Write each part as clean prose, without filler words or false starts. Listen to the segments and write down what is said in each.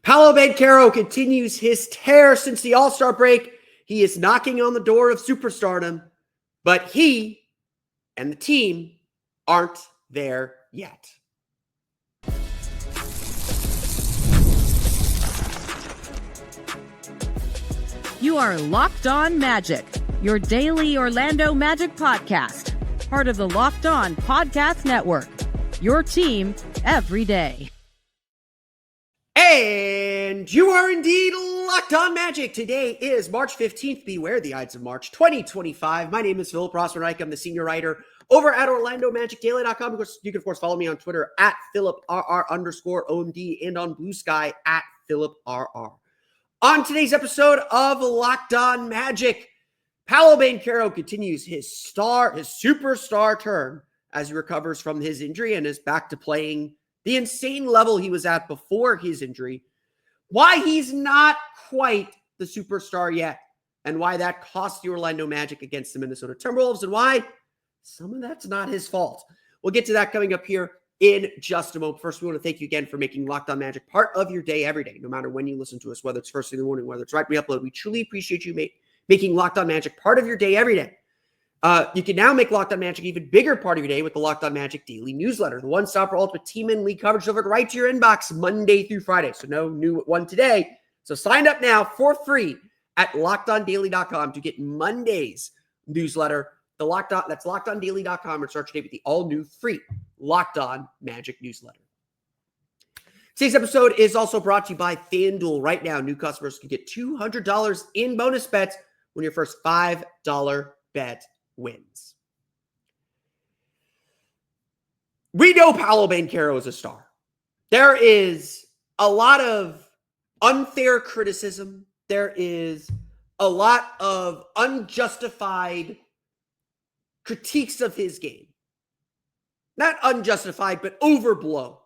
Paolo Banchero continues his tear since the All-Star break. He is knocking on the door of superstardom, but he and the team aren't there yet. You are Locked On Magic, your daily Orlando Magic podcast, part of the Locked On Podcast Network, your team every day. And you are indeed Locked On Magic. Today is March 15th. Beware the Ides of March 2025. My name is Philip Rossman-Reich. I'm the senior writer over at OrlandoMagicDaily.com. You can, of course, follow me on Twitter at PhilipRR_OMD and on Blue Sky at PhilipRR. On today's episode of Locked On Magic, Paolo Banchero continues his superstar turn as he recovers from his injury and is back to playing the insane level he was at before his injury, why he's not quite the superstar yet, and why that cost the Orlando Magic against the Minnesota Timberwolves, and why some of that's not his fault. We'll get to that coming up here in just a moment. First, we want to thank you again for making Locked On Magic part of your day every day, no matter when you listen to us, whether it's first thing in the morning, whether it's right when we upload. We truly appreciate you making Locked On Magic part of your day every day. You can now make Locked On Magic even bigger part of your day with the Locked On Magic Daily Newsletter, the one-stop for ultimate team and league coverage delivered right to your inbox Monday through Friday. So no new one today. So sign up now for free at LockedOnDaily.com to get Monday's newsletter. That's LockedOnDaily.com, and start your day with the all-new free Locked On Magic newsletter. Today's episode is also brought to you by FanDuel. Right now, new customers can get $200 in bonus bets when your first $5 bet wins. We know Paolo Banchero is a star. There is a lot of unfair criticism. There is a lot of unjustified critiques of his game. Not unjustified, but overblown.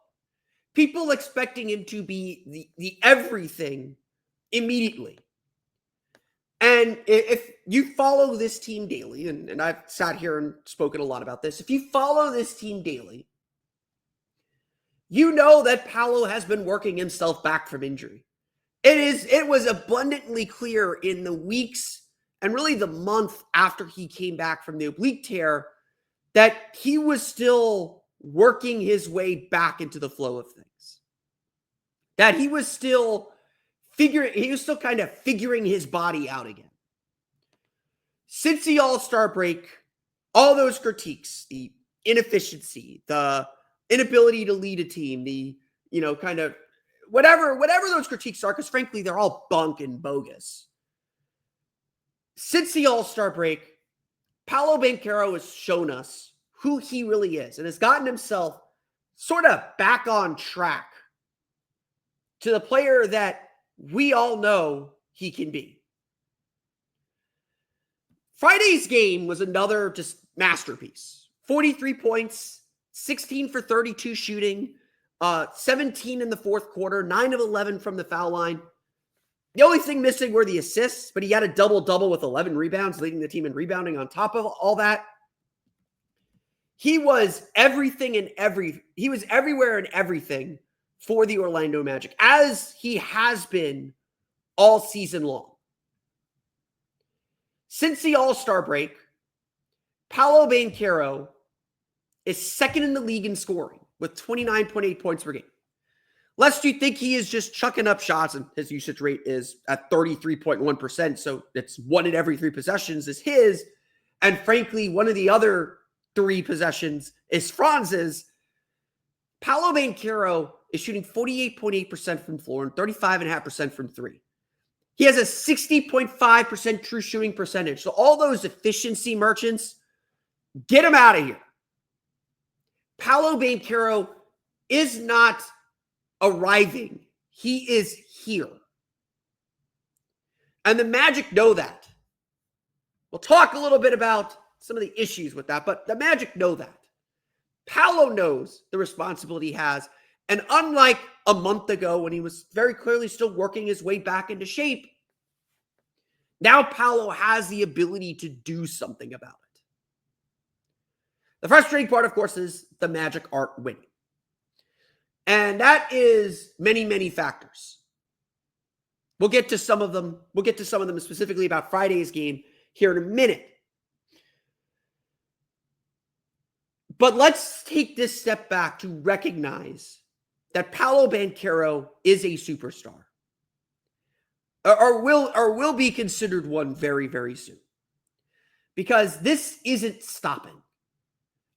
People expecting him to be the everything immediately. And if you follow this team daily, and I've sat here and spoken a lot about this, if you follow this team daily, you know that Paolo has been working himself back from injury. It was abundantly clear in the weeks and really the month after he came back from the oblique tear that he was still working his way back into the flow of things. That he was still kind of figuring his body out again. Since the All-Star break, all those critiques, the inefficiency, the inability to lead a team, the, kind of whatever those critiques are, because frankly, they're all bunk and bogus. Since the All-Star break, Paolo Banchero has shown us who he really is and has gotten himself sort of back on track to the player that we all know he can be. Friday's game was another just masterpiece. 43 points, 16 for 32 shooting, 17 in the fourth quarter, 9 of 11 from the foul line. The only thing missing were the assists, but he had a double-double with 11 rebounds, leading the team in rebounding on top of all that. He was he was everywhere and everything for the Orlando Magic, as he has been all season long. Since the All-Star break, Paolo Banchero is second in the league in scoring with 29.8 points per game. Lest you think he is just chucking up shots, and his usage rate is at 33.1%, so it's 1 in every 3 possessions is his, and frankly, one of the other 3 possessions is Franz's. Paolo Banchero is shooting 48.8% from floor and 35.5% from 3. He has a 60.5% true shooting percentage. So all those efficiency merchants, get him out of here. Paolo Banchero is not arriving. He is here. And the Magic know that. We'll talk a little bit about some of the issues with that, but the Magic know that. Paolo knows the responsibility he has. And unlike a month ago when he was very clearly still working his way back into shape, now Paolo has the ability to do something about it. The frustrating part, of course, is the Magic aren't winning. And that is many, many factors. We'll get to some of them. We'll get to some of them specifically about Friday's game here in a minute. But let's take this step back to recognize that Paolo Banchero is a superstar. Or will be considered one very, very soon. Because this isn't stopping.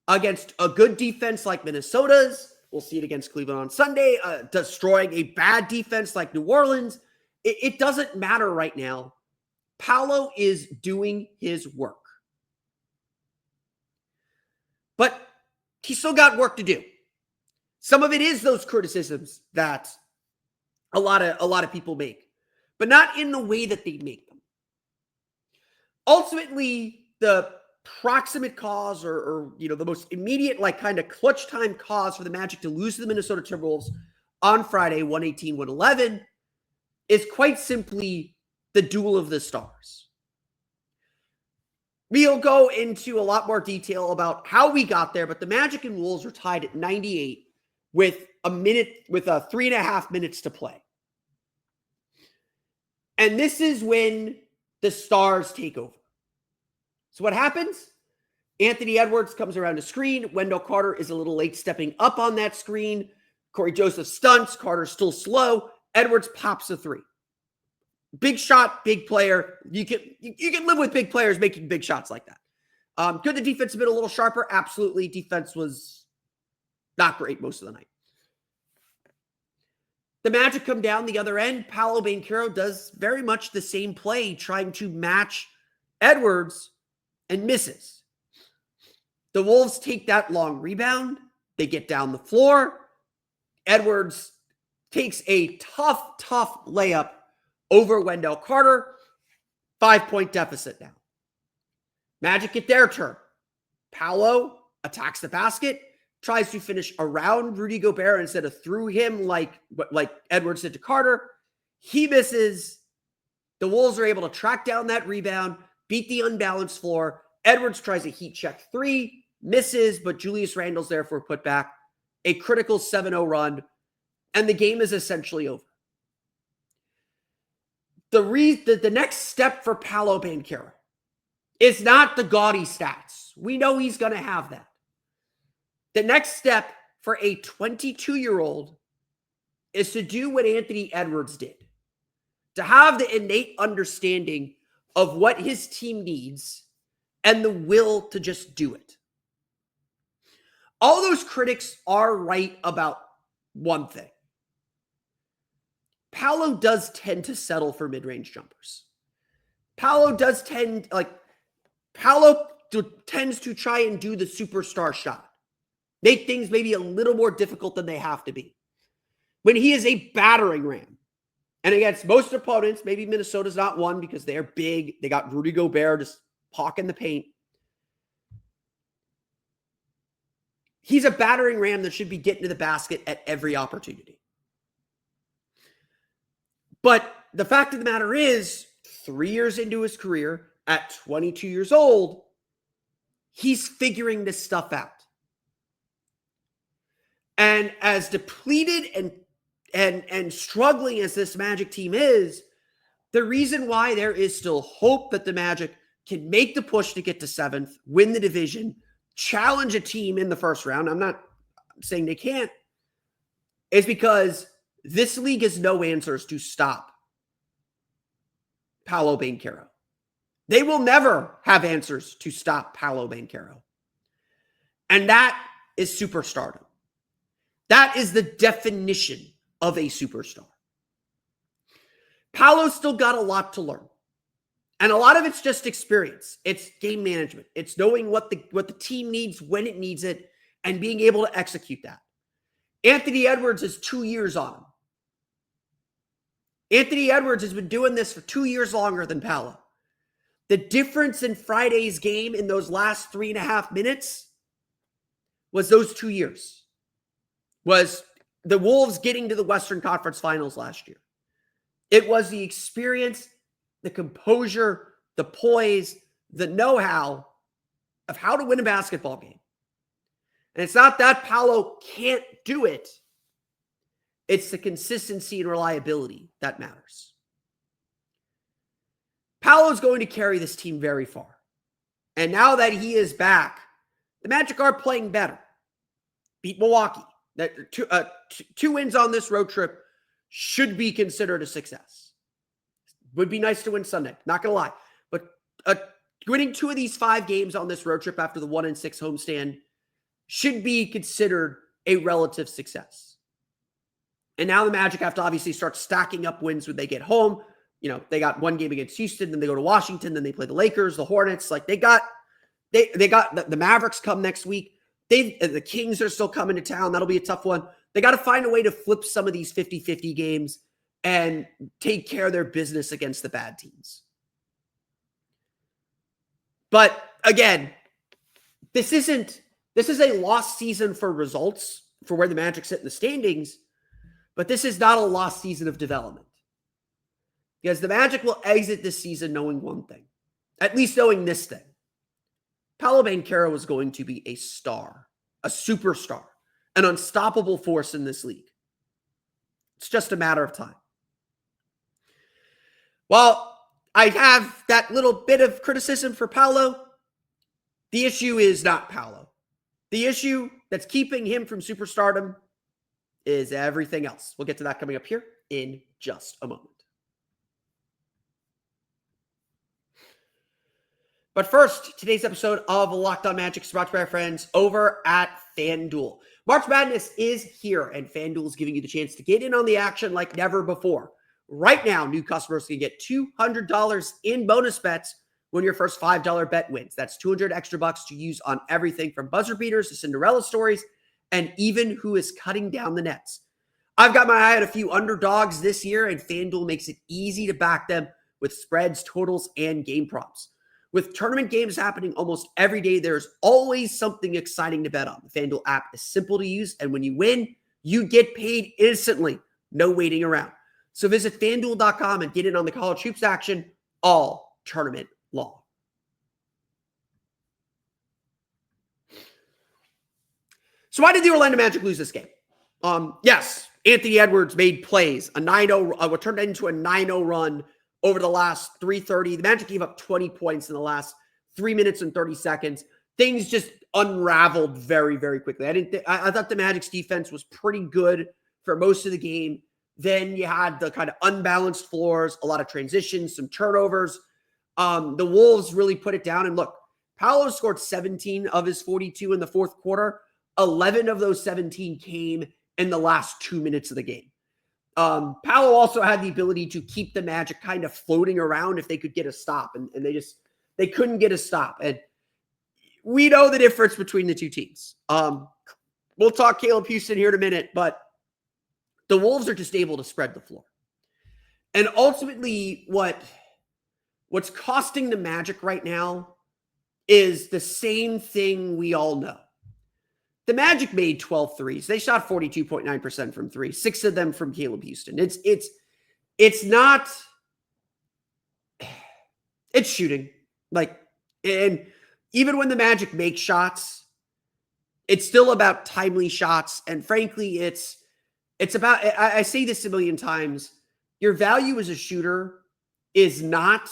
Against a good defense like Minnesota's, we'll see it against Cleveland on Sunday, destroying a bad defense like New Orleans. It doesn't matter right now. Paolo is doing his work. But he's still got work to do. Some of it is those criticisms that a lot of people make, but not in the way that they make them. Ultimately, the proximate cause or the most immediate, like, kind of clutch time cause for the Magic to lose to the Minnesota Timberwolves on Friday, 118-111, is quite simply the duel of the stars. We'll go into a lot more detail about how we got there, but the Magic and Wolves are tied at 98 with 3.5 minutes to play. And this is when the stars take over. So what happens? Anthony Edwards comes around the screen. Wendell Carter is a little late stepping up on that screen. Corey Joseph stunts. Carter's still slow. Edwards pops a three. Big shot, big player. You can live with big players making big shots like that. Could the defense have been a little sharper? Absolutely. Defense was not great most of the night. The Magic come down the other end. Paolo Banchero does very much the same play, trying to match Edwards, and misses. The Wolves take that long rebound. They get down the floor. Edwards takes a tough layup over Wendell Carter. 5-point deficit now. Magic get their turn. Paolo attacks the basket, tries to finish around Rudy Gobert instead of through him like Edwards did to Carter. He misses. The Wolves are able to track down that rebound, beat the unbalanced floor. Edwards tries a heat check three, misses, but Julius Randle's there for a putback. A critical 7-0 run, and the game is essentially over. The next step for Paolo Banchero is not the gaudy stats. We know he's going to have that. The next step for a 22-year-old is to do what Anthony Edwards did. To have the innate understanding of what his team needs and the will to just do it. All those critics are right about one thing. Paolo does tend to settle for mid-range jumpers. Paolo tends to try and do the superstar shot. Make things maybe a little more difficult than they have to be. When he is a battering ram. And against most opponents, maybe Minnesota's not one because they're big. They got Rudy Gobert just hawking the paint. He's a battering ram that should be getting to the basket at every opportunity. But the fact of the matter is, 3 years into his career, at 22 years old, he's figuring this stuff out. And as depleted and struggling as this Magic team is, the reason why there is still hope that the Magic can make the push to get to 7th, win the division, challenge a team in the first round, I'm not saying they can't, is because this league has no answers to stop Paolo Banchero. They will never have answers to stop Paolo Banchero. And that is superstardom. That is the definition of a superstar. Paolo's still got a lot to learn. And a lot of it's just experience. It's game management. It's knowing what the team needs when it needs it and being able to execute that. Anthony Edwards is 2 years on him. Anthony Edwards has been doing this for 2 years longer than Paolo. The difference in Friday's game in those last 3.5 minutes was those 2 years. Was the Wolves getting to the Western Conference Finals last year. It was the experience, the composure, the poise, the know-how of how to win a basketball game. And it's not that Paolo can't do it. It's the consistency and reliability that matters. Paolo's going to carry this team very far. And now that he is back, the Magic are playing better. Beat Milwaukee. Two wins on this road trip should be considered a success. Would be nice to win Sunday, not going to lie. But winning 2 of these 5 games on this road trip after the 1-6 homestand should be considered a relative success. And now the Magic have to obviously start stacking up wins when they get home. They got 1 game against Houston, then they go to Washington, then they play the Lakers, the Hornets. Like they got the Mavericks come next week. The Kings are still coming to town. That'll be a tough one. They got to find a way to flip some of these 50-50 games and take care of their business against the bad teams. But again, this is a lost season for results for where the Magic sit in the standings, but this is not a lost season of development. Because the Magic will exit this season knowing one thing, at least knowing this thing. Paolo Banchero is going to be a star, a superstar, an unstoppable force in this league. It's just a matter of time. Well, I have that little bit of criticism for Paolo. The issue is not Paolo. The issue that's keeping him from superstardom is everything else. We'll get to that coming up here in just a moment. But first, today's episode of Locked On Magic is brought to you by our friends over at FanDuel. March Madness is here, and FanDuel is giving you the chance to get in on the action like never before. Right now, new customers can get $200 in bonus bets when your first $5 bet wins. That's $200 extra bucks to use on everything from buzzer beaters to Cinderella stories, and even who is cutting down the nets. I've got my eye on a few underdogs this year, and FanDuel makes it easy to back them with spreads, totals, and game props. With tournament games happening almost every day, there's always something exciting to bet on. The FanDuel app is simple to use, and when you win, you get paid instantly. No waiting around. So visit FanDuel.com and get in on the college hoops action all tournament long. So why did the Orlando Magic lose this game? Yes, Anthony Edwards made plays. A 9-0, what turned into a 9-0 run over the last 3:30. The Magic gave up 20 points in the last 3 minutes and 30 seconds. Things just unraveled very, very quickly. I thought the Magic's defense was pretty good for most of the game. Then you had the kind of unbalanced floors, a lot of transitions, some turnovers. The Wolves really put it down. And look, Paolo scored 17 of his 42 in the fourth quarter. 11 of those 17 came in the last 2 minutes of the game. Paolo also had the ability to keep the Magic kind of floating around if they could get a stop, and they couldn't get a stop. And we know the difference between the two teams. We'll talk Caleb Houstan here in a minute, but the Wolves are just able to spread the floor. And ultimately, what's costing the Magic right now is the same thing we all know. The Magic made 12 threes. They shot 42.9% from 3, 6 of them from Caleb Houstan. It's shooting. And even when the Magic make shots, it's still about timely shots. And frankly, it's about, I say this a million times, your value as a shooter is not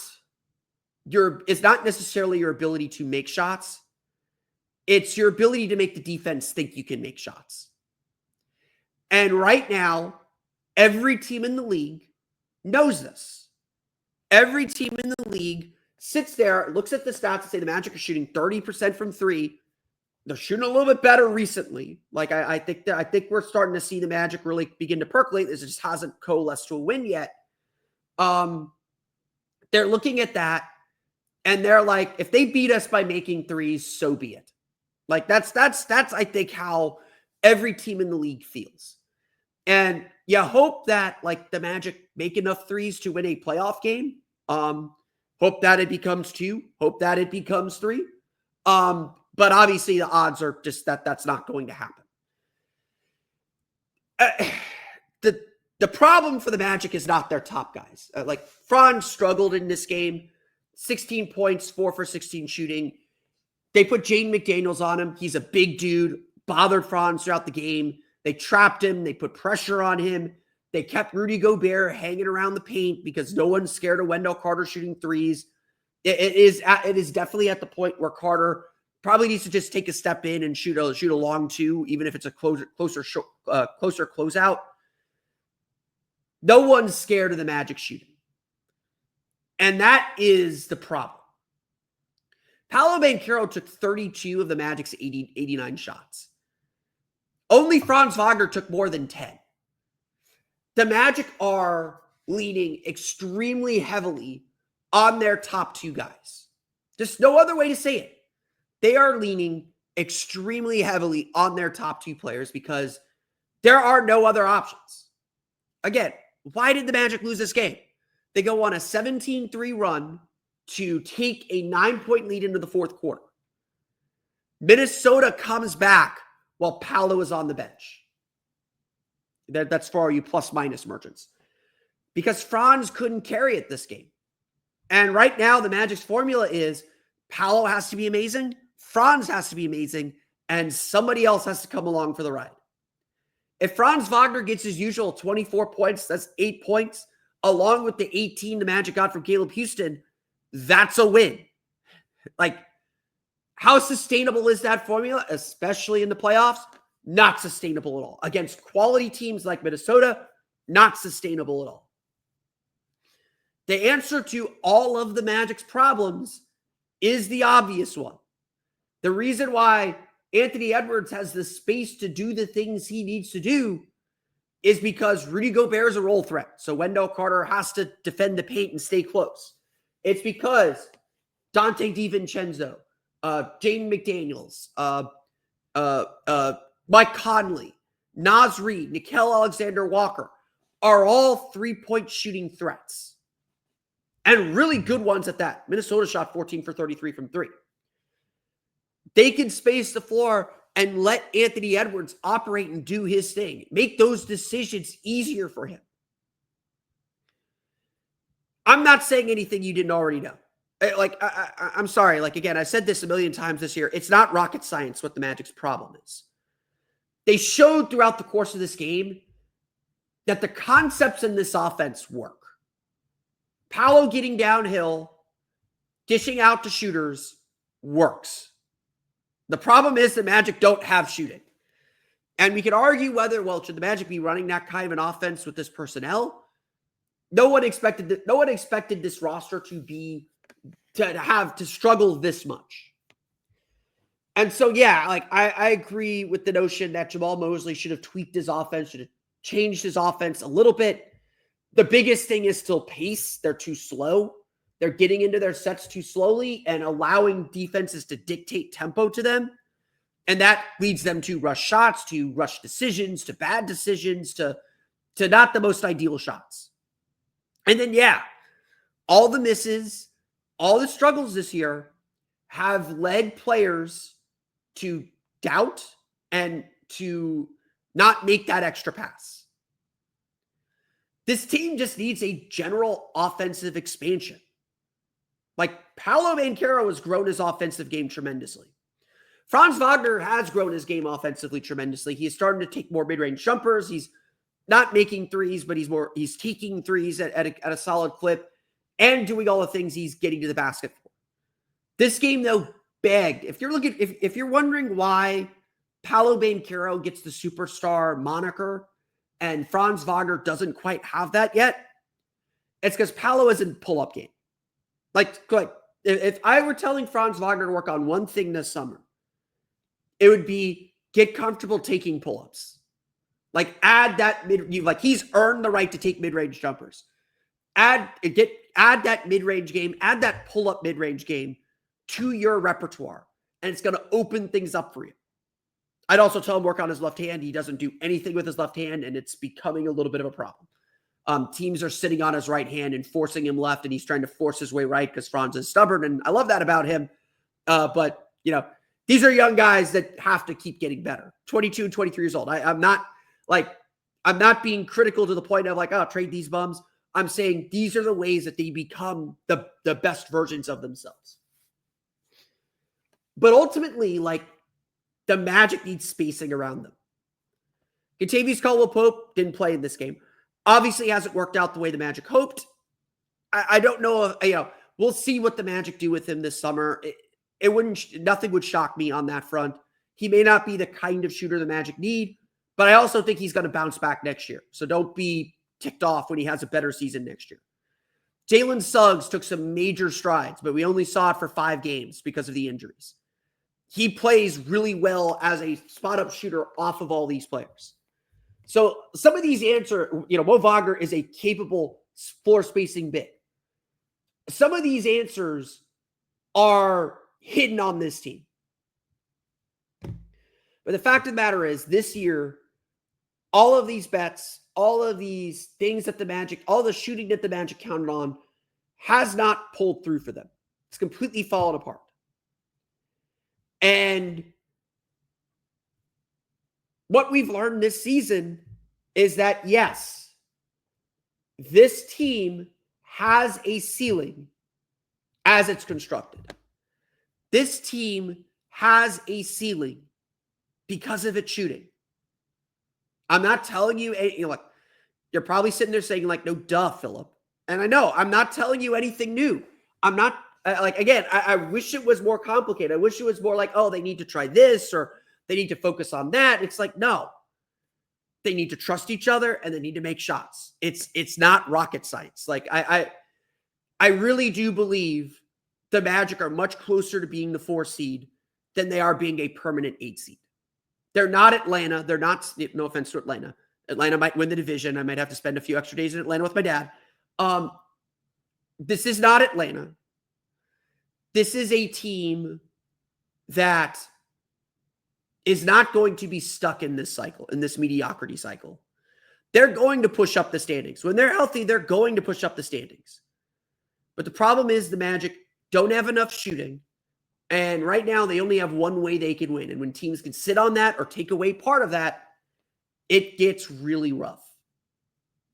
necessarily your ability to make shots. It's your ability to make the defense think you can make shots. And right now, every team in the league knows this. Every team in the league sits there, looks at the stats and say the Magic are shooting 30% from 3. They're shooting a little bit better recently. I think we're starting to see the Magic really begin to percolate. It just hasn't coalesced to a win yet. They're looking at that and they're like, if they beat us by making threes, so be it. That's I think how every team in the league feels. And you hope that the Magic make enough threes to win a playoff game. Hope that it becomes 2. Hope that it becomes 3. But obviously the odds are just that's not going to happen. The problem for the Magic is not their top guys. Franz struggled in this game. 16 points, 4 for 16 shooting. They put Jaden McDaniels on him. He's a big dude, bothered Franz throughout the game. They trapped him. They put pressure on him. They kept Rudy Gobert hanging around the paint because no one's scared of Wendell Carter shooting threes. It is definitely at the point where Carter probably needs to just take a step in and shoot a long two, even if it's a closer closeout. No one's scared of the Magic shooting. And that is the problem. Paolo Banchero took 32 of the Magic's 89 shots. Only Franz Wagner took more than 10. The Magic are leaning extremely heavily on their top two guys. There's no other way to say it. They are leaning extremely heavily on their top two players because there are no other options. Again, why did the Magic lose this game? They go on a 17-3 run to take a 9-point lead into the fourth quarter. Minnesota comes back while Paolo is on the bench. That's for all you plus-minus merchants. Because Franz couldn't carry it this game. And right now, the Magic's formula is Paolo has to be amazing, Franz has to be amazing, and somebody else has to come along for the ride. If Franz Wagner gets his usual 24 points, that's 8 points, along with the 18 the Magic got from Caleb Houstan, that's a win. Like, how sustainable is that formula, especially in the playoffs? Not sustainable at all. Against quality teams like Minnesota, not sustainable at all. The answer to all of the Magic's problems is the obvious one. The reason why Anthony Edwards has the space to do the things he needs to do is because Rudy Gobert is a role threat. So Wendell Carter has to defend the paint and stay close. It's because Dante DiVincenzo, Jaden McDaniels, Mike Conley, Naz Reid, Nickeil Alexander-Walker are all three-point shooting threats. And really good ones at that. Minnesota shot 14 for 33 from three. They can space the floor and let Anthony Edwards operate and do his thing. Make those decisions easier for him. I'm not saying anything you didn't already know. I'm sorry. Again, I said this a million times this year. It's not rocket science what the Magic's problem is. They showed throughout the course of this game that the concepts in this offense work. Paolo getting downhill, dishing out to shooters works. The problem is the Magic don't have shooting. And we could argue whether, should the Magic be running that kind of an offense with this personnel? No one expected this roster to struggle this much. And so, I agree with the notion that Jamal Mosley should have tweaked his offense, should have changed his offense a little bit. The biggest thing is still pace. They're too slow. They're getting into their sets too slowly and allowing defenses to dictate tempo to them. And that leads them to rush shots, to rush decisions, to bad decisions, to not the most ideal shots. And then, all the misses, all the struggles this year have led players to doubt and to not make that extra pass. This team just needs a general offensive expansion. Paolo Banchero has grown his offensive game tremendously. Franz Wagner has grown his game offensively tremendously. He is starting to take more mid-range jumpers. He's not making threes, but he's taking threes at a solid clip and doing all the things he's getting to the basket for. This game, though, begged. If you're wondering why Paolo Banchero gets the superstar moniker and Franz Wagner doesn't quite have that yet, it's because Paolo is in pull-up game. If I were telling Franz Wagner to work on one thing this summer, it would be get comfortable taking pull-ups. Add that he's earned the right to take mid-range jumpers. Add that mid-range game, add that pull-up mid-range game to your repertoire, and it's going to open things up for you. I'd also tell him work on his left hand. He doesn't do anything with his left hand, and it's becoming a little bit of a problem. Teams are sitting on his right hand and forcing him left, and he's trying to force his way right because Franz is stubborn, and I love that about him. But these are young guys that have to keep getting better. 22 and 23 years old. I'm not being critical to the point of trade these bums. I'm saying these are the ways that they become the best versions of themselves. But ultimately, the Magic needs spacing around them. Kentavious Caldwell-Pope didn't play in this game. Obviously, hasn't worked out the way the Magic hoped. I don't know if, we'll see what the Magic do with him this summer. Nothing would shock me on that front. He may not be the kind of shooter the Magic need, but I also think he's going to bounce back next year. So don't be ticked off when he has a better season next year. Jalen Suggs took some major strides, but we only saw it for 5 games because of the injuries. He plays really well as a spot-up shooter off of all these players. So some of these Mo Wagner is a capable floor spacing big. Some of these answers are hidden on this team. But the fact of the matter is, this year, all of these bets, all of these things that the Magic, all the shooting that the Magic counted on has not pulled through for them. It's completely fallen apart. And what we've learned this season is that, yes, this team has a ceiling as it's constructed. This team has a ceiling because of its shooting. I'm not telling you, you're probably sitting there saying, no, duh, Philip. And I know, I'm not telling you anything new. I'm not, I wish it was more complicated. I wish it was more they need to try this or they need to focus on that. It's no. They need to trust each other and they need to make shots. It's not rocket science. I really do believe the Magic are much closer to being the 4 seed than they are being a permanent 8 seed. They're not Atlanta. They're not, no offense to Atlanta. Atlanta might win the division. I might have to spend a few extra days in Atlanta with my dad. This is not Atlanta. This is a team that is not going to be stuck in this cycle, in this mediocrity cycle. They're going to push up the standings. When they're healthy, they're going to push up the standings. But the problem is the Magic don't have enough shooting. And right now, they only have one way they can win. And when teams can sit on that or take away part of that, it gets really rough.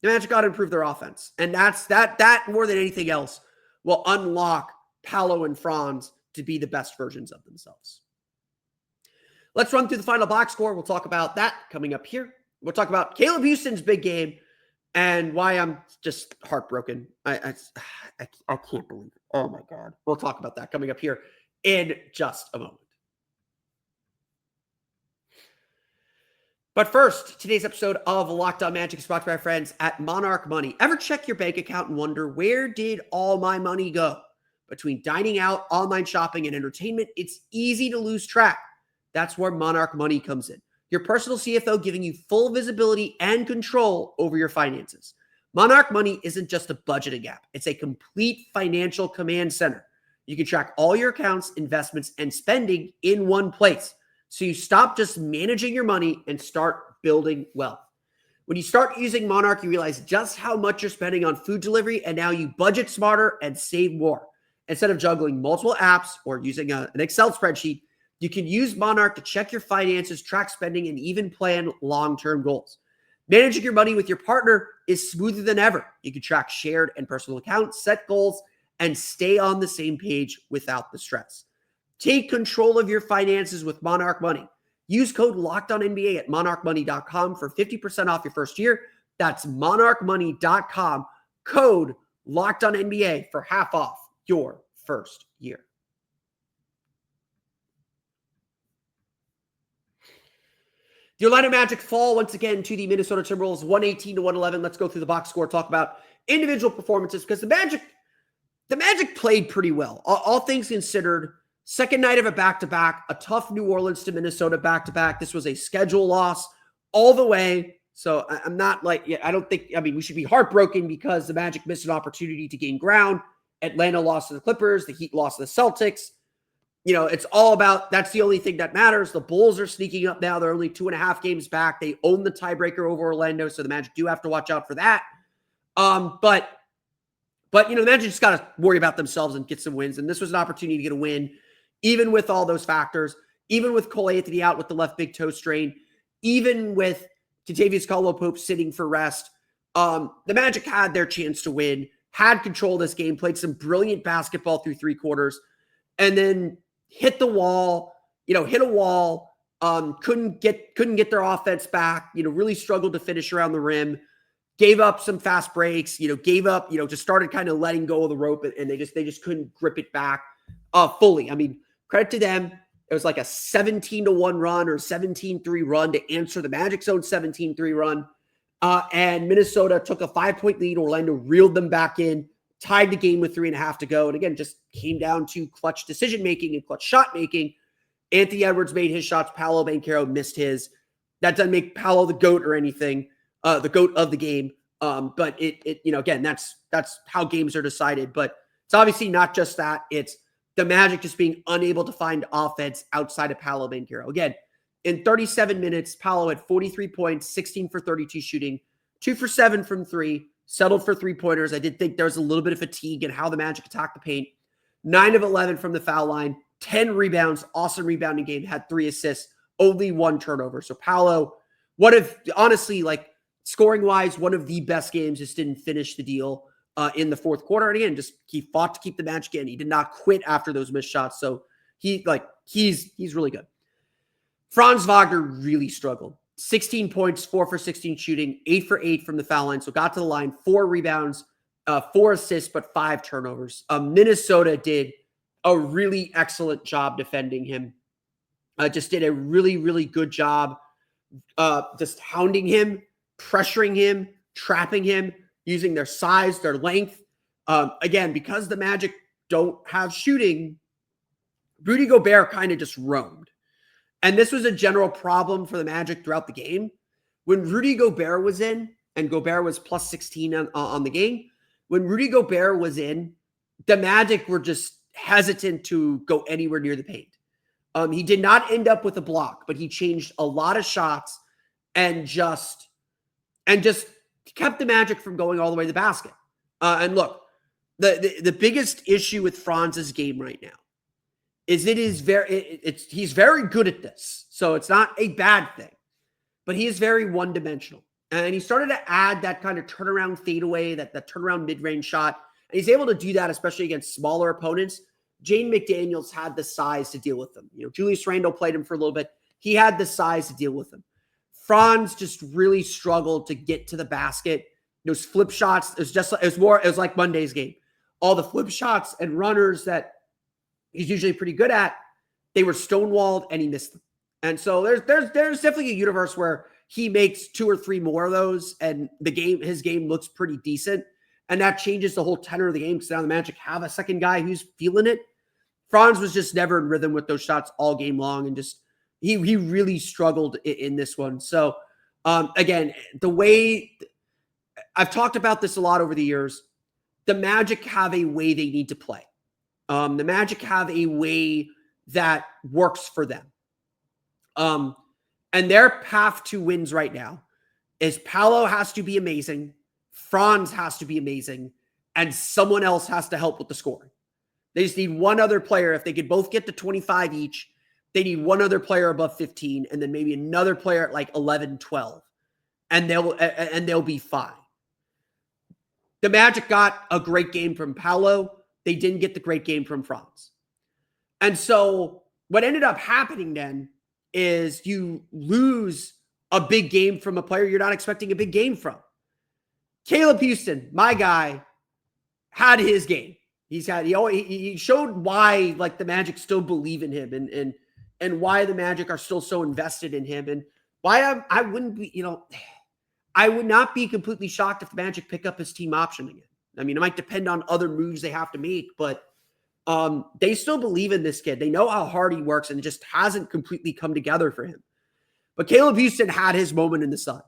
The Magic got to improve their offense. And that more than anything else will unlock Paolo and Franz to be the best versions of themselves. Let's run through the final box score. We'll talk about that coming up here. We'll talk about Caleb Houstan's big game and why I'm just heartbroken. I can't believe it. Oh, my God. We'll talk about that coming up here in just a moment. But first, today's episode of Locked On Magic is brought to you by our friends at Monarch Money. Ever check your bank account and wonder, where did all my money go? Between dining out, online shopping, and entertainment, it's easy to lose track. That's where Monarch Money comes in. Your personal CFO giving you full visibility and control over your finances. Monarch Money isn't just a budgeting app. It's a complete financial command center. You can track all your accounts, investments, and spending in one place. So you stop just managing your money and start building wealth. When you start using Monarch, you realize just how much you're spending on food delivery, and now you budget smarter and save more. Instead of juggling multiple apps or using an Excel spreadsheet, you can use Monarch to check your finances, track spending, and even plan long-term goals. Managing your money with your partner is smoother than ever. You can track shared and personal accounts, set goals, and stay on the same page without the stress. Take control of your finances with Monarch Money. Use code LOCKEDONNBA at monarchmoney.com for 50% off your first year. That's monarchmoney.com, code LOCKEDONNBA for half off your first year. The Orlando Magic fall once again to the Minnesota Timberwolves, 118-111. Let's go through the box score, talk about individual performances, because the Magic played pretty well. All things considered, second night of a back-to-back, a tough New Orleans to Minnesota back-to-back. This was a schedule loss all the way. So I'm not we should be heartbroken because the Magic missed an opportunity to gain ground. Atlanta lost to the Clippers. The Heat lost to the Celtics. It's all about, that's the only thing that matters. The Bulls are sneaking up now. They're only 2.5 games back. They own the tiebreaker over Orlando, so the Magic do have to watch out for that. But the Magic just got to worry about themselves and get some wins. And this was an opportunity to get a win, even with all those factors, even with Cole Anthony out with the left big toe strain, even with Kentavious Caldwell-Pope sitting for rest. The Magic had their chance to win, had control of this game, played some brilliant basketball through 3 quarters, and then hit a wall, couldn't get their offense back, really struggled to finish around the rim. gave up some fast breaks, gave up, just started kind of letting go of the rope, and they just couldn't grip it back fully. I mean, credit to them. It was like a 17-1 run or 17-3 run to answer the Magic's own 17-3 run. And Minnesota took a 5-point lead. Orlando reeled them back in, tied the game with 3.5 to go. And again, just came down to clutch decision-making and clutch shot-making. Anthony Edwards made his shots. Paolo Banchero missed his. That doesn't make Paolo the GOAT or anything, the GOAT of the game. But again, that's how games are decided. But it's obviously not just that. It's the Magic just being unable to find offense outside of Paolo Banchero. Again, in 37 minutes, Paolo had 43 points, 16 for 32 shooting, 2 for 7 from 3, settled for 3-pointers. I did think there was a little bit of fatigue in how the Magic attacked the paint. 9 of 11 from the foul line, 10 rebounds, awesome rebounding game, had 3 assists, only 1 turnover. So Paolo, honestly, scoring-wise, one of the best games, just didn't finish the deal in the fourth quarter. And again, he fought to keep the Magic in. He did not quit after those missed shots. So he's really good. Franz Wagner really struggled. 16 points, 4 for 16 shooting, 8 for 8 from the foul line. So got to the line, 4 rebounds, 4 assists, but 5 turnovers. Minnesota did a really excellent job defending him. Just did a really, really good job just hounding him, pressuring him, trapping him, using their size, their length. Again, because the Magic don't have shooting, Rudy Gobert kind of just roamed. And this was a general problem for the Magic throughout the game. When Rudy Gobert was in, and Gobert was plus 16 on the game, when Rudy Gobert was in, the Magic were just hesitant to go anywhere near the paint. He did not end up with a block, but he changed a lot of shots and just kept the Magic from going all the way to the basket. And look, the biggest issue with Franz's game right now is he's very good at this. So it's not a bad thing, but he is very one-dimensional. And he started to add that kind of turnaround fadeaway, that turnaround mid-range shot. And he's able to do that, especially against smaller opponents. Jane McDaniels had the size to deal with them. Julius Randle played him for a little bit. He had the size to deal with them. Franz just really struggled to get to the basket. Those flip shots, it was like Monday's game. All the flip shots and runners that he's usually pretty good at, they were stonewalled and he missed them. And so there's definitely a universe where he makes 2 or 3 more of those and his game looks pretty decent. And that changes the whole tenor of the game because now the Magic have a second guy who's feeling it. Franz was just never in rhythm with those shots all game long, and just he really struggled in this one. So again, the way I've talked about this a lot over the years, the Magic have a way they need to play. The Magic have a way that works for them. And their path to wins right now is Paolo has to be amazing, Franz has to be amazing, and someone else has to help with the scoring. They just need one other player. If they could both get to 25 each, they need one other player above 15, and then maybe another player at like 11, 12, and they'll be fine. The Magic got a great game from Paolo. They didn't get the great game from Franz. And so what ended up happening then is you lose a big game from a player you're not expecting a big game from. Caleb Houstan, my guy, had his game. He showed why the Magic still believe in him and why the Magic are still so invested in him, and why I wouldn't be, I would not be completely shocked if the Magic pick up his team option again. I mean, it might depend on other moves they have to make, but they still believe in this kid. They know how hard he works, and it just hasn't completely come together for him. But Caleb Houstan had his moment in the sun.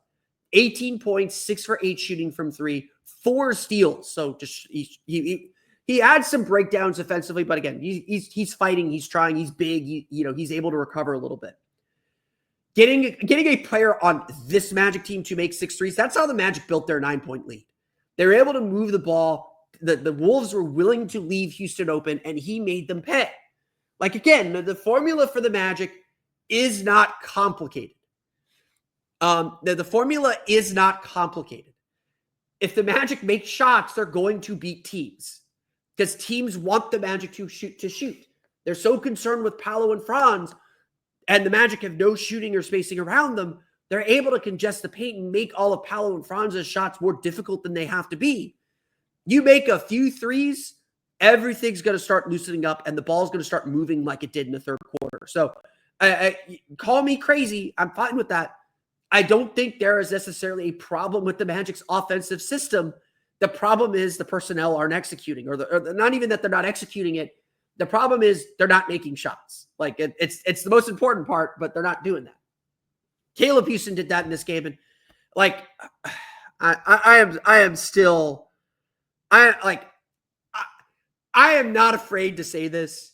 18 points, 6 for 8 shooting from 3, 4 steals. So just he had some breakdowns offensively, but again, he's fighting, he's trying, he's big, he's able to recover a little bit. Getting a player on this Magic team to make 6 threes, that's how the Magic built their 9-point lead. They were able to move the ball. The Wolves were willing to leave Houstan open, and he made them pay. Again, the formula for the Magic is not complicated. The formula is not complicated. If the Magic make shots, they're going to beat teams because teams want the Magic to shoot. They're so concerned with Paolo and Franz, and the Magic have no shooting or spacing around them. they're able to congest the paint and make all of Paolo and Franz's shots more difficult than they have to be. You make a few threes, everything's going to start loosening up, and the ball's going to start moving like it did in the third quarter. So call me crazy. I'm fine with that. I don't think there is necessarily a problem with the Magic's offensive system. The problem is the personnel aren't executing, or not even that they're not executing it. The problem is they're not making shots. Like it's the most important part, but they're not doing that. Caleb Houstan did that in this game, and like I am not afraid to say this.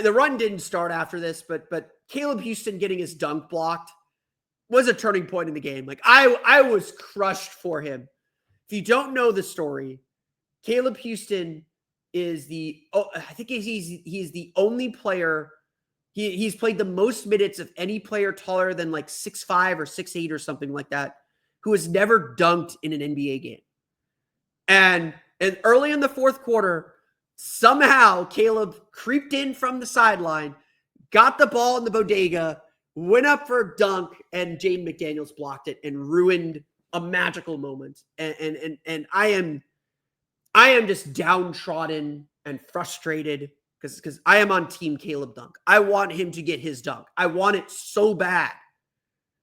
The run didn't start after this, but Caleb Houstan getting his dunk blocked was a turning point in the game. Like I was crushed for him. If you don't know the story, Caleb Houstan is I think he's the only player. He's played the most minutes of any player taller than like 6'5" or 6'8" or something like that, who has never dunked in an NBA game. And early in the fourth quarter, somehow Caleb creeped in from the sideline, got the ball in the bodega, went up for a dunk, and Jaden McDaniels blocked it and ruined a magical moment. And I am just downtrodden and frustrated because I am on team Caleb Dunk. I want him to get his dunk. I want it so bad.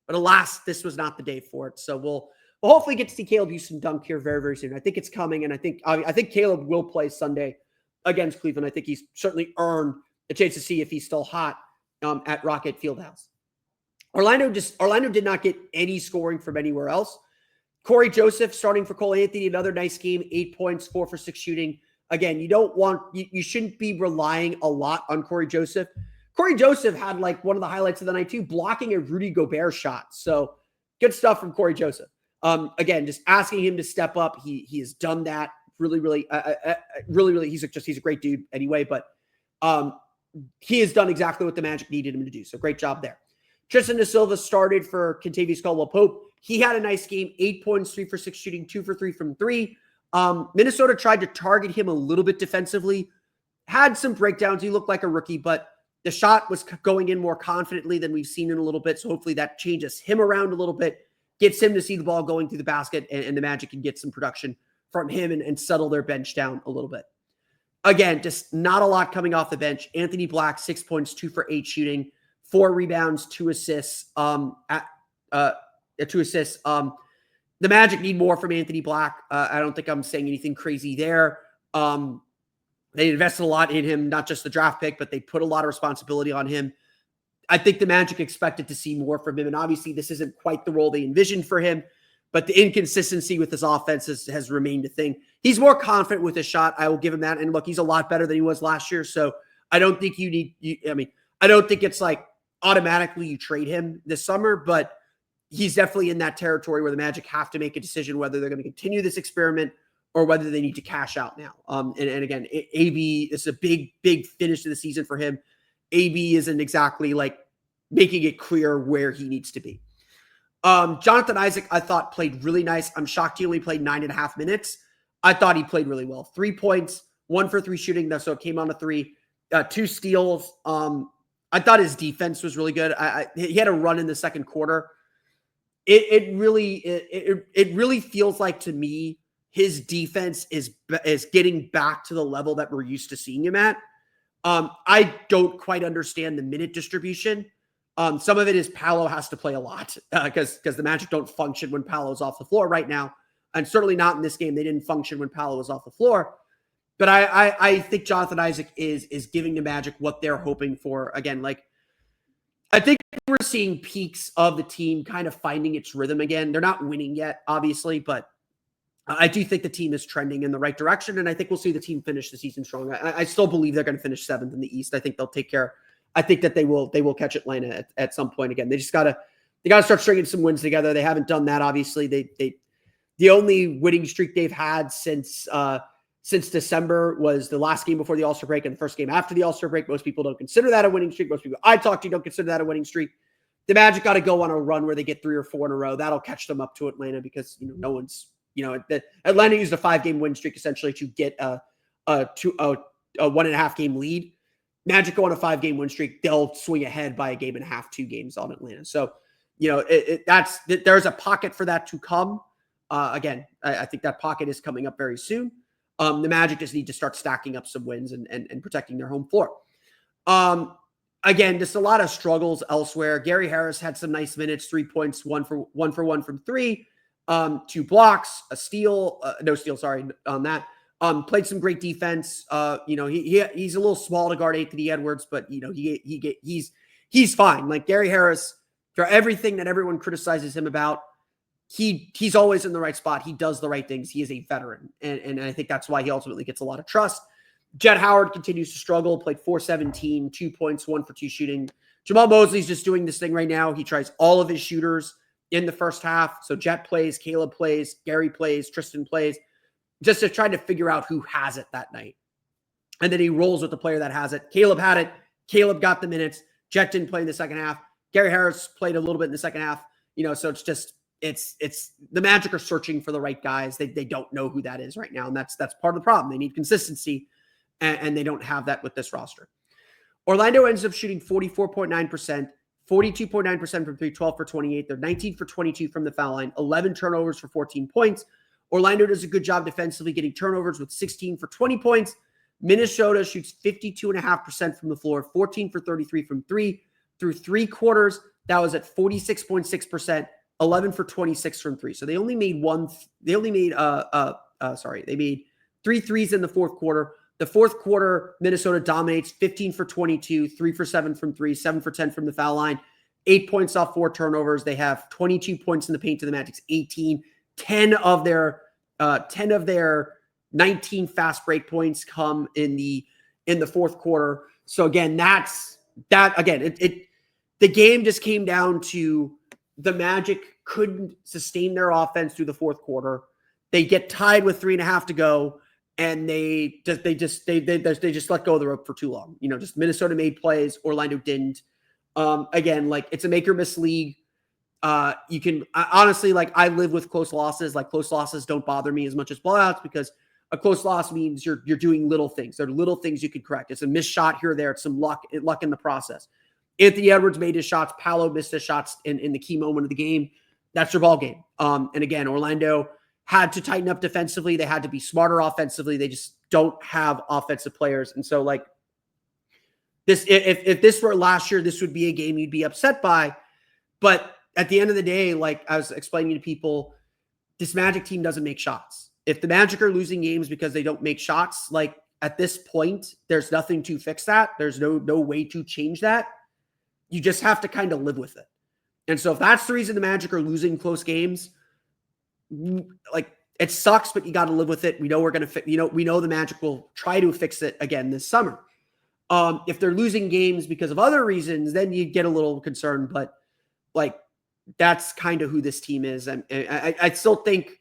But alas, this was not the day for it. So we'll hopefully get to see Caleb Houstan dunk here very, very soon. I think it's coming, and I think Caleb will play Sunday against Cleveland. I think he's certainly earned a chance to see if he's still hot at Rocket Fieldhouse. Orlando did not get any scoring from anywhere else. Corey Joseph starting for Cole Anthony, another nice game, 8 points, 4 for 6 shooting. Again, you shouldn't be relying a lot on Corey Joseph. Corey Joseph had like one of the highlights of the night too, blocking a Rudy Gobert shot. So good stuff from Corey Joseph. Again, just asking him to step up. He has done that really. He's a great dude anyway, but he has done exactly what the Magic needed him to do. So great job there. Tristan Da Silva started for Kentavious Caldwell-Pope. He had a nice game, 8 points, 3 for 6 shooting, 2 for 3 from 3. Minnesota tried to target him a little bit defensively, had some breakdowns. He looked like a rookie, but the shot was going in more confidently than we've seen in a little bit. So hopefully that changes him around a little bit, gets him to see the ball going through the basket, and the Magic can get some production from him and settle their bench down a little bit. Again, just not a lot coming off the bench. Anthony Black, 6 points, 2 for 8 shooting, 4 rebounds, 2 assists. The Magic need more from Anthony Black. I don't think I'm saying anything crazy there. They invested a lot in him, not just the draft pick, but they put a lot of responsibility on him. I think the Magic expected to see more from him, and obviously this isn't quite the role they envisioned for him, but the inconsistency with his offense has remained a thing. He's more confident with his shot. I will give him that. And look, he's a lot better than he was last year, so I don't think I don't think it's like automatically you trade him this summer, but he's definitely in that territory where the Magic have to make a decision whether they're going to continue this experiment or whether they need to cash out now. And again, AB is a big finish to the season for him. AB isn't exactly like making it clear where he needs to be. Jonathan Isaac, I thought, played really nice. I'm shocked he only played 9.5 minutes. I thought he played really well. 3 points, 1 for 3 shooting, so it came on to 3. 2 steals. I thought his defense was really good. He had a run in the second quarter. It really feels like to me his defense is getting back to the level that we're used to seeing him at. I don't quite understand the minute distribution. Some of it is Paolo has to play a lot because the Magic don't function when Paolo's off the floor right now, and certainly not in this game. They didn't function when Paolo was off the floor. But I think Jonathan Isaac is giving the Magic what they're hoping for. Again, like I think we're seeing peaks of the team kind of finding its rhythm again. They're not winning yet, obviously, but I do think the team is trending in the right direction, and I think we'll see the team finish the season strong. I still believe they're going to finish 7th in the East. I think they'll take care. I think that they will catch Atlanta at some point again. They just gotta start stringing some wins together. They haven't done that, obviously. The only winning streak they've had since December was the last game before the All-Star break and the first game after the All-Star break. Most people don't consider that a winning streak. Most people I talk to don't consider that a winning streak. The Magic got to go on a run where they get 3 or 4 in a row. That'll catch them up to Atlanta because no one's Atlanta used a 5-game win streak essentially to get a 1.5 game lead. Magic go on a 5-game win streak. They'll swing ahead by a game and a half, 2 games on Atlanta. So, there's a pocket for that to come. Again, I think that pocket is coming up very soon. The Magic just need to start stacking up some wins and protecting their home floor. Again, just a lot of struggles elsewhere. Gary Harris had some nice minutes, 3 points, one for one from three, 2 blocks, a steal, no steal, sorry, on that. Played some great defense. He's a little small to guard Anthony Edwards, but he's fine. Like Gary Harris, for everything that everyone criticizes him about, he's always in the right spot. He does the right things. He is a veteran. And I think that's why he ultimately gets a lot of trust. Jett Howard continues to struggle, played 4-17, 2 points, 1 for 2 shooting. Jamal Mosley's just doing this thing right now. He tries all of his shooters in the first half. So Jett plays, Caleb plays, Gary plays, Tristan plays, just to try to figure out who has it that night. And then he rolls with the player that has it. Caleb had it. Caleb got the minutes. Jett didn't play in the second half. Gary Harris played a little bit in the second half. So it's just, it's the Magic are searching for the right guys. They don't know who that is right now. And that's part of the problem. They need consistency, and they don't have that with this roster. Orlando ends up shooting 44.9%, 42.9% from 3, 12 for 28. They're 19 for 22 from the foul line, 11 turnovers for 14 points. Orlando does a good job defensively getting turnovers with 16 for 20 points. Minnesota shoots 52.5% from the floor, 14 for 33 from 3. Through 3 quarters, that was at 46.6%, 11 for 26 from 3. So they only made they made 3 threes in the fourth quarter. The fourth quarter, Minnesota dominates, 15 for 22, 3 for 7 from 3, 7 for 10 from the foul line, 8 points off 4 turnovers. They have 22 points in the paint to the Magic's 18. 10 of their 19 fast break points come in the fourth quarter. So again, the game just came down to the Magic couldn't sustain their offense through the fourth quarter. They get tied with 3.5 to go, and they just let go of the rope for too long. Just Minnesota made plays, Orlando didn't. Again, like it's a make or miss league. You can honestly, I live with close losses. Like close losses don't bother me as much as blowouts, because a close loss means you're doing little things. There are little things you can correct. It's a missed shot here or there. It's some luck in the process. Anthony Edwards made his shots. Paolo missed his shots in the key moment of the game. That's your ball game. And again, Orlando had to tighten up defensively. They had to be smarter offensively. They just don't have offensive players. And so this, if this were last year, this would be a game you'd be upset by. But at the end of the day, like I was explaining to people, this Magic team doesn't make shots. If the Magic are losing games because they don't make shots, like at this point, there's nothing to fix that. There's no way to change that. You just have to kind of live with it. And so if that's the reason the Magic are losing close games, like it sucks, but you got to live with it. We know we're going to we know the Magic will try to fix it again this summer. If they're losing games because of other reasons, then you get a little concerned, but that's kind of who this team is. And I still think,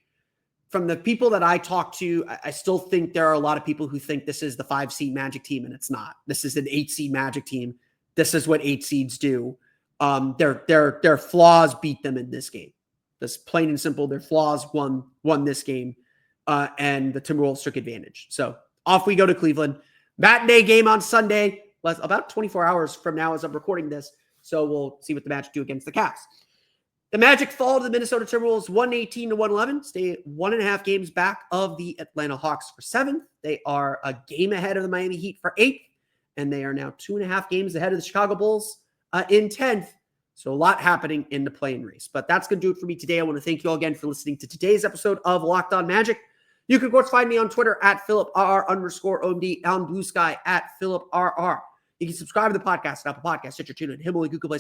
from the people that I talk to, I still think there are a lot of people who think this is the 5 seed Magic team, and it's not. This is an 8 seed Magic team. This is what 8 seeds do. Their flaws beat them in this game. That's plain and simple. Their flaws won this game, and the Timberwolves took advantage. So off we go to Cleveland. Matinee game on Sunday, about 24 hours from now as I'm recording this. So we'll see what the Magic do against the Cavs. The Magic fall to the Minnesota Timberwolves 118-111, stay 1.5 games back of the Atlanta Hawks for 7th. They are a game ahead of the Miami Heat for 8th, and they are now 2.5 games ahead of the Chicago Bulls in 10th. So a lot happening in the play-in race. But that's going to do it for me today. I want to thank you all again for listening to today's episode of Locked On Magic. You can, of course, find me on Twitter at @PhilipRR_OMD, on Blue Sky at PhilipRR. You can subscribe to the podcast at Apple Podcasts, Stitcher, TuneIn, Himalaya, Google Play,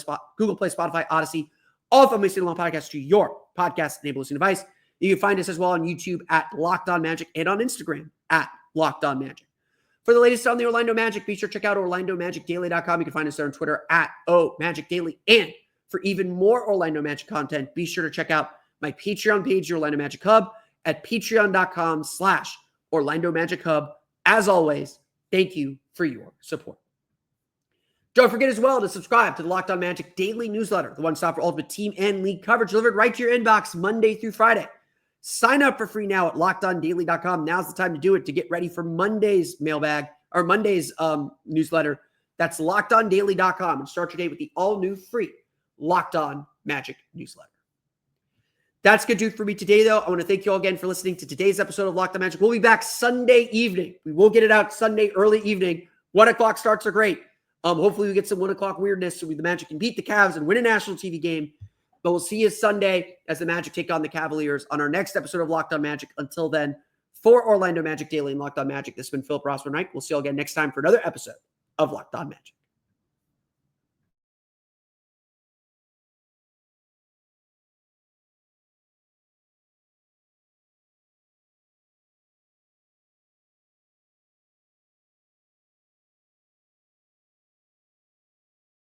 Spotify, Odyssey, all from listening along podcasts to your podcast-enabled listening device. You can find us as well on YouTube at Locked On Magic and on Instagram at Locked On Magic. For the latest on the Orlando Magic, be sure to check out OrlandoMagicDaily.com. You can find us there on Twitter at OMagicDaily. And for even more Orlando Magic content, be sure to check out my Patreon page, the Orlando Magic Hub, at patreon.com/Orlando Magic Hub. As always, thank you for your support. Don't forget as well to subscribe to the Locked On Magic daily newsletter, the one-stop for ultimate team and league coverage delivered right to your inbox Monday through Friday. Sign up for free now at LockedOnDaily.com. Now's the time to do it to get ready for Monday's mailbag or Monday's newsletter. That's LockedOnDaily.com, and start your day with the all-new free Locked On Magic newsletter. That's going to do it for me today, though. I want to thank you all again for listening to today's episode of Locked On Magic. We'll be back Sunday evening. We will get it out Sunday early evening. 1 o'clock starts are great. Hopefully we get some 1 o'clock weirdness so the Magic can beat the Cavs and win a national TV game. But we'll see you Sunday as the Magic take on the Cavaliers on our next episode of Locked On Magic. Until then, for Orlando Magic Daily and Locked On Magic, this has been Philip Rossman-Wright. We'll see you all again next time for another episode of Locked On Magic.